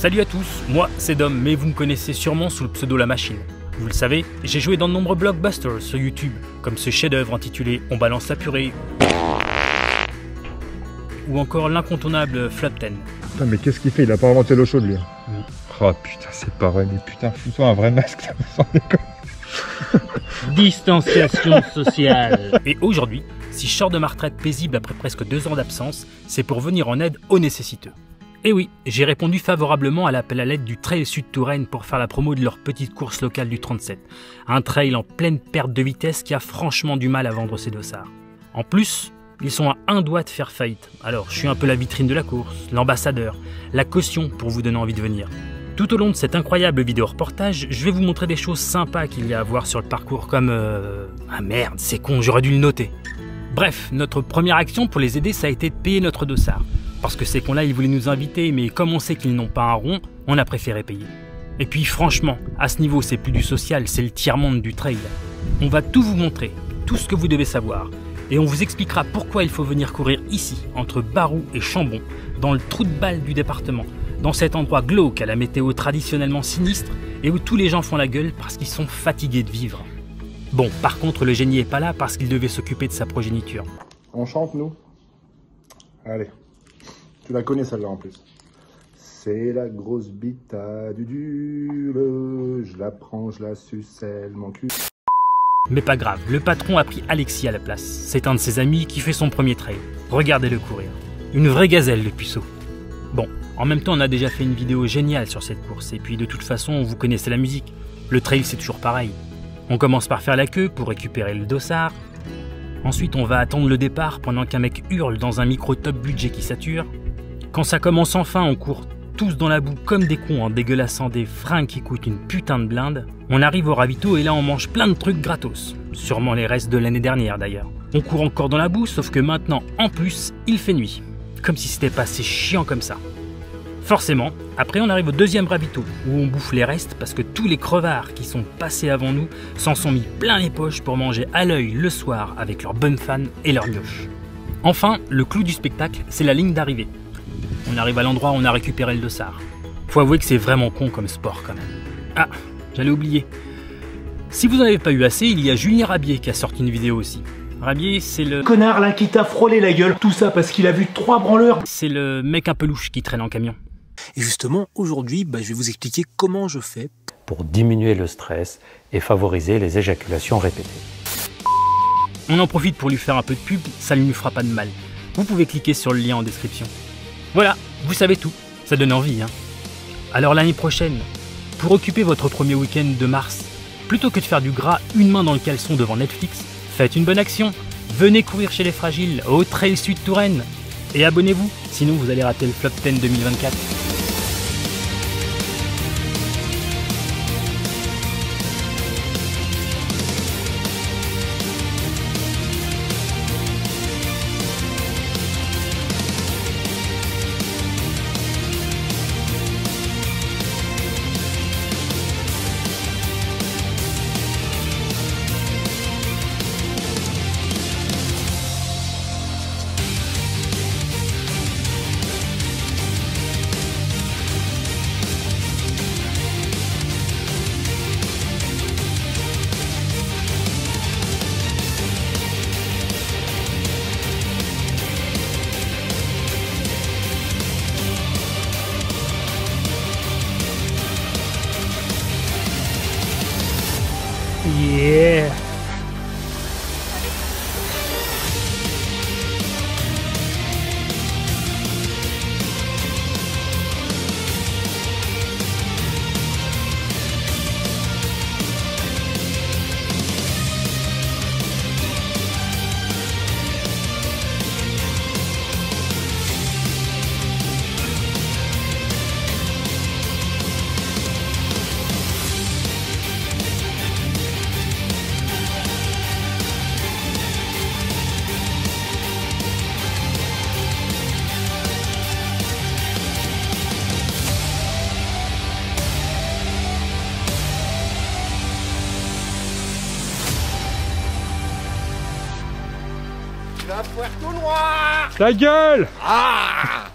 Salut à tous, moi c'est Dom, mais vous me connaissez sûrement sous le pseudo La Machine. Vous le savez, j'ai joué dans de nombreux blockbusters sur YouTube, comme ce chef-d'œuvre intitulé On balance la purée, ou encore l'incontournable Flop 10. Putain, mais qu'est-ce qu'il fait? Il a pas inventé l'eau chaude, lui. Oh putain, c'est pas vrai, mais putain, fous-toi un vrai masque, ça me sent déconner. Distanciation sociale. Et aujourd'hui, si je sors de ma retraite paisible après presque 2 ans d'absence, c'est pour venir en aide aux nécessiteux. Et oui, j'ai répondu favorablement à l'appel à l'aide du Trail Sud Touraine pour faire la promo de leur petite course locale du 37. Un trail en pleine perte de vitesse qui a franchement du mal à vendre ses dossards. En plus, ils sont à un doigt de faire faillite. Alors, je suis un peu la vitrine de la course, l'ambassadeur, la caution pour vous donner envie de venir. Tout au long de cet incroyable vidéo-reportage, je vais vous montrer des choses sympas qu'il y a à voir sur le parcours comme... Ah merde, c'est con, j'aurais dû le noter. Bref, notre première action pour les aider, ça a été de payer notre dossard. Parce que ces cons-là, ils voulaient nous inviter, mais comme on sait qu'ils n'ont pas un rond, on a préféré payer. Et puis franchement, à ce niveau, c'est plus du social, c'est le tiers-monde du trail. On va tout vous montrer, tout ce que vous devez savoir. Et on vous expliquera pourquoi il faut venir courir ici, entre Barou et Chambon, dans le trou de balle du département, dans cet endroit glauque à la météo traditionnellement sinistre et où tous les gens font la gueule parce qu'ils sont fatigués de vivre. Bon, par contre, le génie est pas là parce qu'il devait s'occuper de sa progéniture. On chante, nous? Allez. Tu la connais, celle-là, en plus. C'est la grosse bite à Dudule, je la prends, je la suce, elle m'en cul. Mais pas grave, le patron a pris Alexis à la place. C'est un de ses amis qui fait son premier trail. Regardez-le courir. Une vraie gazelle, le puceau. Bon, en même temps, on a déjà fait une vidéo géniale sur cette course. Et puis, de toute façon, vous connaissez la musique. Le trail, c'est toujours pareil. On commence par faire la queue pour récupérer le dossard. Ensuite, on va attendre le départ pendant qu'un mec hurle dans un micro top budget qui sature. Quand ça commence enfin, on court tous dans la boue comme des cons en dégueulassant des fringues qui coûtent une putain de blinde. On arrive au ravito et là on mange plein de trucs gratos. Sûrement les restes de l'année dernière d'ailleurs. On court encore dans la boue, sauf que maintenant, en plus, il fait nuit. Comme si c'était pas assez chiant comme ça. Forcément, après on arrive au deuxième ravito, où on bouffe les restes parce que tous les crevards qui sont passés avant nous s'en sont mis plein les poches pour manger à l'œil le soir avec leurs bonnes fans et leurs gauches. Enfin, le clou du spectacle, c'est la ligne d'arrivée. On arrive à l'endroit où on a récupéré le dossard. Faut avouer que c'est vraiment con comme sport quand même. Ah, j'allais oublier. Si vous n'en avez pas eu assez, il y a Julien Rabier qui a sorti une vidéo aussi. Rabier, c'est le... connard là qui t'a frôlé la gueule, tout ça parce qu'il a vu 3 branleurs. C'est le mec un peu louche qui traîne en camion. Et justement, aujourd'hui, je vais vous expliquer comment je fais pour diminuer le stress et favoriser les éjaculations répétées. On en profite pour lui faire un peu de pub, ça ne lui fera pas de mal. Vous pouvez cliquer sur le lien en description. Voilà, vous savez tout, ça donne envie, hein. Alors l'année prochaine, pour occuper votre premier week-end de mars, plutôt que de faire du gras une main dans le caleçon devant Netflix, faites une bonne action, venez courir chez les fragiles au Trail Sud Touraine et abonnez-vous, sinon vous allez rater le Flop 10 2024. Yeah. Ta gueule! Ah!